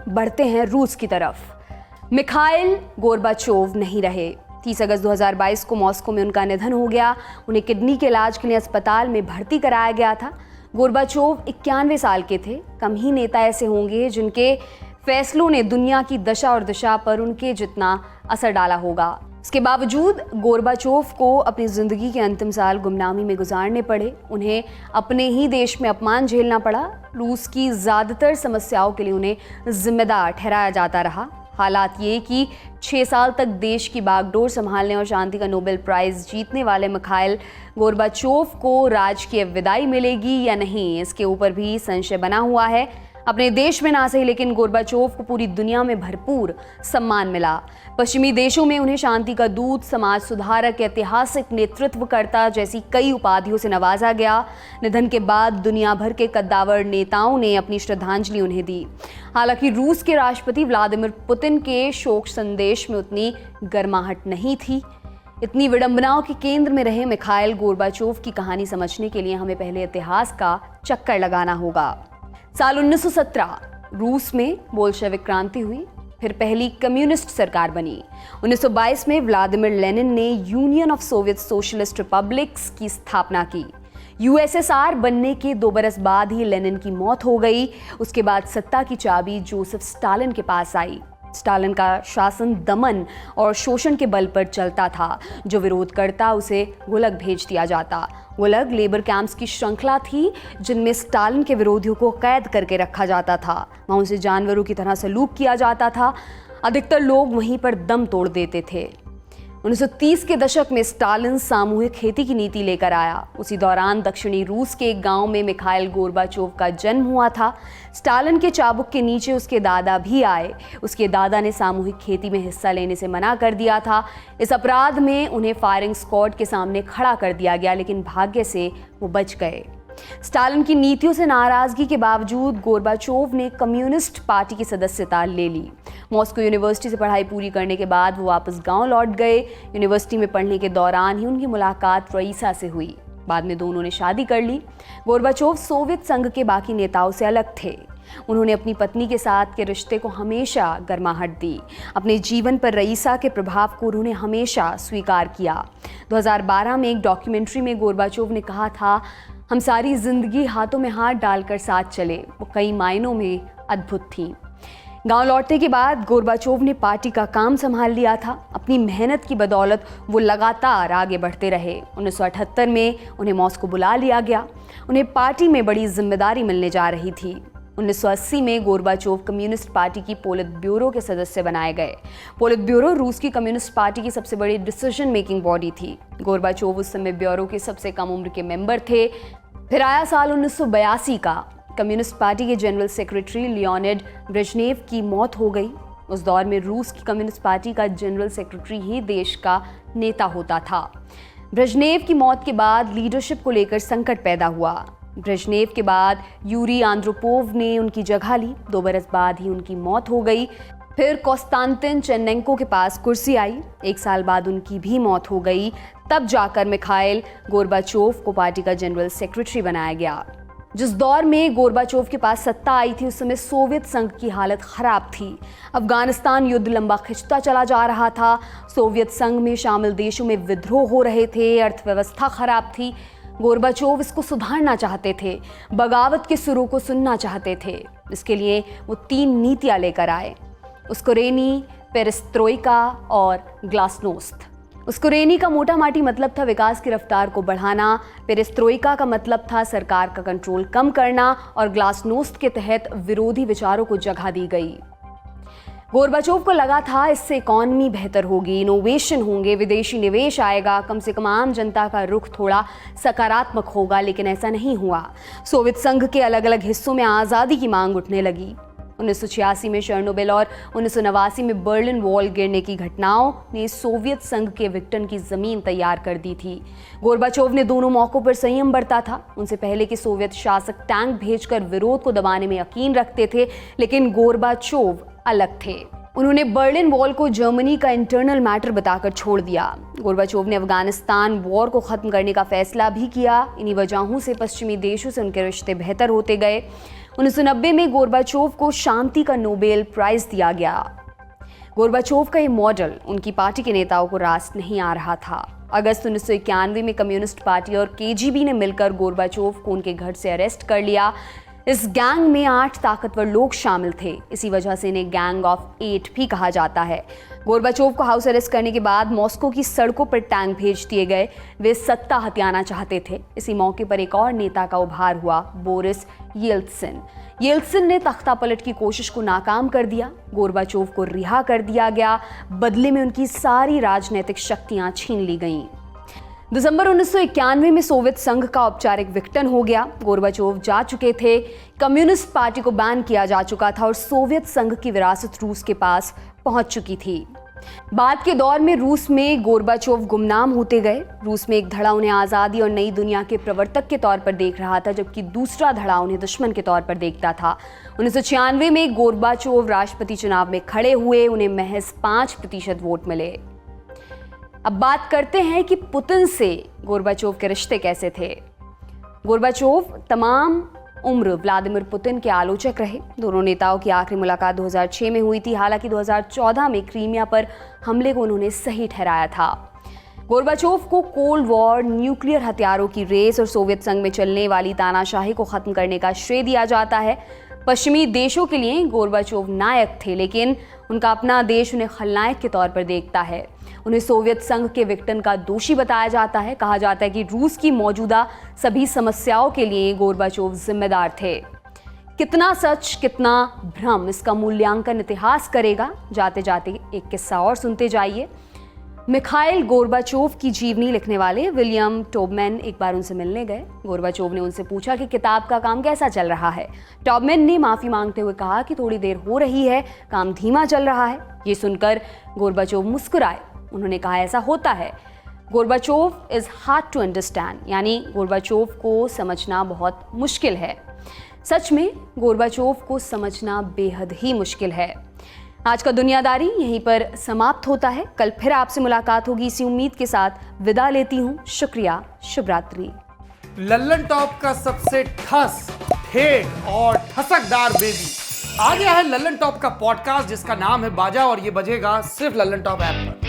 बढ़ते हैं रूस की तरफ। मिखाइल गोर्बाचोव नहीं रहे। 30 अगस्त 2022 को मॉस्को में उनका निधन हो गया। उन्हें किडनी के इलाज के लिए अस्पताल में भर्ती कराया गया था। गोर्बाचोव 91 साल के थे। कम ही नेता ऐसे होंगे जिनके फैसलों ने दुनिया की दशा और दिशा पर उनके जितना असर डाला होगा। इसके बावजूद गोर्बाचोव को अपनी ज़िंदगी के अंतिम साल गुमनामी में गुजारने पड़े। उन्हें अपने ही देश में अपमान झेलना पड़ा। रूस की ज़्यादातर समस्याओं के लिए उन्हें जिम्मेदार ठहराया जाता रहा। हालात ये कि 6 साल तक देश की बागडोर संभालने और शांति का नोबेल प्राइज़ जीतने वाले मिखाइल गोर्बाचोव को राजकीय विदाई मिलेगी या नहीं, इसके ऊपर भी संशय बना हुआ है। अपने देश में ना सही, लेकिन गोर्बाचोव को पूरी दुनिया में भरपूर सम्मान मिला। पश्चिमी देशों में उन्हें शांति का दूत, समाज सुधारक, ऐतिहासिक नेतृत्वकर्ता जैसी कई उपाधियों से नवाजा गया। निधन के बाद दुनिया भर के कद्दावर नेताओं ने अपनी श्रद्धांजलि उन्हें दी। हालांकि रूस के राष्ट्रपति व्लादिमीर पुतिन के शोक संदेश में उतनी गर्माहट नहीं थी। इतनी विडंबनाओं के केंद्र में रहे मिखाइल गोर्बाचोव की कहानी समझने के लिए हमें पहले इतिहास का चक्कर लगाना होगा। साल 1917 रूस में बोल्शेविक क्रांति हुई, फिर पहली कम्युनिस्ट सरकार बनी। 1922 में व्लादिमीर लेनिन ने union of Soviet socialist republics की स्थापना की। यूएसएसआर बनने के 2 बरस बाद ही लेनिन की मौत हो गई। उसके बाद सत्ता की चाबी जोसेफ स्टालिन के पास आई। स्टालिन का शासन दमन और शोषण के बल पर चलता था। जो विरोध करता उसे गुलग भेज दिया जाता। गुलग लेबर कैंप्स की श्रृंखला थी जिनमें स्टालिन के विरोधियों को कैद करके रखा जाता था। वहाँ उनसे जानवरों की तरह सलूक किया जाता था। अधिकतर लोग वहीं पर दम तोड़ देते थे। 1930 के दशक में स्टालिन सामूहिक खेती की नीति लेकर आया। उसी दौरान दक्षिणी रूस के एक गांव में मिखाइल गोर्बाचोव का जन्म हुआ था। स्टालिन के चाबुक के नीचे उसके दादा भी आए। उसके दादा ने सामूहिक खेती में हिस्सा लेने से मना कर दिया था। इस अपराध में उन्हें फायरिंग स्क्वाड के सामने खड़ा कर दिया गया, लेकिन भाग्य से वो बच गए। स्टालिन की नीतियों से नाराजगी के बावजूद गोर्बाचोव ने कम्युनिस्ट पार्टी की सदस्यता ले ली। मॉस्को यूनिवर्सिटी से पढ़ाई पूरी करने के बाद वो वापस गांव लौट गए। यूनिवर्सिटी में पढ़ने के दौरान ही उनकी मुलाकात रईसा से हुई। बाद में दोनों ने शादी कर ली। गोर्बाचोव सोवियत संघ के बाकी नेताओं से अलग थे। उन्होंने अपनी पत्नी के साथ के रिश्ते को हमेशा गर्माहट दी। अपने जीवन पर रईसा के प्रभाव को उन्होंने हमेशा स्वीकार किया। 2012 में एक डॉक्यूमेंट्री में गोर्बाचोव ने कहा था, हम सारी जिंदगी हाथों में हाथ डालकर साथ चले। वो कई मायनों में अद्भुत थी। गांव लौटने के बाद गोर्बाचोव ने पार्टी का काम संभाल लिया था। अपनी मेहनत की बदौलत वो लगातार आगे बढ़ते रहे। 1978 में उन्हें मॉस्को बुला लिया गया। उन्हें पार्टी में बड़ी जिम्मेदारी मिलने जा रही थी। 1980 में गोर्बाचोव कम्युनिस्ट पार्टी की पोलित ब्यूरो के सदस्य बनाए गए। पोलित ब्यूरो रूस की कम्युनिस्ट पार्टी की सबसे बड़ी डिसीजन मेकिंग बॉडी थी। गोर्बाचोव उस समय ब्यूरो के सबसे कम उम्र के मेंबर थे। फिर आया साल 1982 का। कम्युनिस्ट पार्टी के जनरल सेक्रेटरी लियोनिड ब्रेजनेव की मौत हो गई। उस दौर में रूस की कम्युनिस्ट पार्टी का जनरल सेक्रेटरी ही देश का नेता होता था। ब्रेजनेव की मौत के बाद लीडरशिप को लेकर संकट पैदा हुआ। ब्रेजनेव के बाद यूरी आंद्रोपोव ने उनकी जगह ली। 2 बरस बाद ही उनकी मौत हो गई। फिर कोस्तांतिन चेनेंको के पास कुर्सी आई। 1 साल बाद उनकी भी मौत हो गई। तब जाकर मिखाइल गोर्बाचोव को पार्टी का जनरल सेक्रेटरी बनाया गया। जिस दौर में गोर्बाचोव के पास सत्ता आई थी उस समय सोवियत संघ की हालत खराब थी। अफगानिस्तान युद्ध लंबा खिंचता चला जा रहा था। सोवियत संघ में शामिल देशों में विद्रोह हो रहे थे। अर्थव्यवस्था खराब थी। गोर्बाचोव इसको सुधारना चाहते थे। बगावत के सुरों को सुनना चाहते थे। इसके लिए वो 3 नीतियां लेकर आए, उस्कुरेनी, पेरेस्ट्रोइका और ग्लासनोस्त। उस्कुरेनी का मोटा माटी मतलब था विकास की रफ्तार को बढ़ाना। पेरेस्ट्रोइका का मतलब था सरकार का कंट्रोल कम करना और ग्लासनोस्त के तहत विरोधी विचारों को जगह दी गई। गोर्बाचोव को लगा था इससे इकॉनमी बेहतर होगी, इनोवेशन होंगे, विदेशी निवेश आएगा, कम से कम आम जनता का रुख थोड़ा सकारात्मक होगा, लेकिन ऐसा नहीं हुआ। सोवियत संघ के अलग अलग हिस्सों में आज़ादी की मांग उठने लगी। 1986 में शर्नोबिल और 1989 में बर्लिन वॉल गिरने की घटनाओं ने सोवियत संघ के विघटन की जमीन तैयार कर दी थी। गोर्बाचोव ने दोनों मौकों पर संयम बरता था। उनसे पहले के सोवियत शासक टैंक भेजकर विरोध को दबाने में यकीन रखते थे, लेकिन गोर्बाचोव अलग थे। उन्होंने बर्लिन वॉल को जर्मनी का इंटरनल मैटर बताकर छोड़ दिया। गोर्बाचोव ने अफगानिस्तान वॉर को खत्म करने का फैसला भी किया। इन्हीं वजहों से पश्चिमी देशों से उनके रिश्ते बेहतर होते गए। 1990 में गोर्बाचोव को शांति का नोबेल प्राइज दिया गया। गोर्बाचोव का ये मॉडल उनकी पार्टी के नेताओं को रास नहीं आ रहा था। अगस्त 1991 में कम्युनिस्ट पार्टी और केजीबी ने मिलकर गोर्बाचोव को उनके घर से अरेस्ट कर लिया। इस गैंग में 8 ताकतवर लोग शामिल थे। इसी वजह से इन्हें गैंग ऑफ 8 भी कहा जाता है। गोर्बाचोव को हाउस अरेस्ट करने के बाद मॉस्को की सड़कों पर टैंक भेज दिए गए। वे सत्ता हथियाना चाहते थे। इसी मौके पर एक और नेता का उभार हुआ, बोरिस येल्त्सिन। येल्त्सिन ने तख्तापलट की कोशिश को नाकाम कर दिया। गोर्बाचोव को रिहा कर दिया गया। बदले में उनकी सारी राजनीतिक शक्तियां छीन ली गईं। दिसंबर 1991 में सोवियत संघ का औपचारिक विघटन हो गया। गोर्बाचोव जा चुके थे, कम्युनिस्ट पार्टी को बैन किया जा चुका था और सोवियत संघ की विरासत रूस के पास पहुंच चुकी थी। बाद के दौर में रूस में गोर्बाचोव गुमनाम होते गए। रूस में एक धड़ा उन्हें आज़ादी और नई दुनिया के प्रवर्तक के तौर पर देख रहा था, जबकि दूसरा धड़ा उन्हें दुश्मन के तौर पर देखता था। 1996 में गोर्बाचोव राष्ट्रपति चुनाव में खड़े हुए। उन्हें महज 5% वोट मिले। अब बात करते हैं कि पुतिन से गोर्बाचोव के रिश्ते कैसे थे। गोर्बाचोव तमाम उम्र व्लादिमीर पुतिन के आलोचक रहे। दोनों नेताओं की आखिरी मुलाकात 2006 में हुई थी। हालांकि 2014 में क्रीमिया पर हमले को उन्होंने सही ठहराया था। गोर्बाचोव को कोल्ड वॉर, न्यूक्लियर हथियारों की रेस और सोवियत संघ में चलने वाली तानाशाही को खत्म करने का श्रेय दिया जाता है। पश्चिमी देशों के लिए गोर्बाचोव नायक थे, लेकिन उनका अपना देश उन्हें खलनायक के तौर पर देखता है। उन्हें सोवियत संघ के विघटन का दोषी बताया जाता है। कहा जाता है कि रूस की मौजूदा सभी समस्याओं के लिए गोर्बाचोव जिम्मेदार थे। कितना सच, कितना भ्रम, इसका मूल्यांकन इतिहास करेगा। जाते जाते एक किस्सा और सुनते जाइए। मिखाइल गोर्बाचोव की जीवनी लिखने वाले विलियम टॉबमैन एक बार उनसे मिलने गए। गोर्बाचोव ने उनसे पूछा कि किताब का काम कैसा चल रहा है। टॉबमैन ने माफ़ी मांगते हुए कहा कि थोड़ी देर हो रही है, काम धीमा चल रहा है। ये सुनकर गोर्बाचोव मुस्कुराए। उन्होंने कहा, ऐसा होता है। Gorbachev is hard to understand, यानी गोर्बाचोव को समझना बहुत मुश्किल है। सच में गोर्बाचोव को समझना बेहद ही मुश्किल है। आज का दुनियादारी यहीं पर समाप्त होता है। कल फिर आपसे मुलाकात होगी, इसी उम्मीद के साथ विदा लेती हूँ। शुक्रिया, शुभ रात्रि। लल्लन टॉप का सबसे ठस, ठेठ और ठसकदार बेबी आ गया है लल्लन टॉप का पॉडकास्ट, जिसका नाम है बाजा, और ये बजेगा सिर्फ लल्लन टॉप ऐप पर।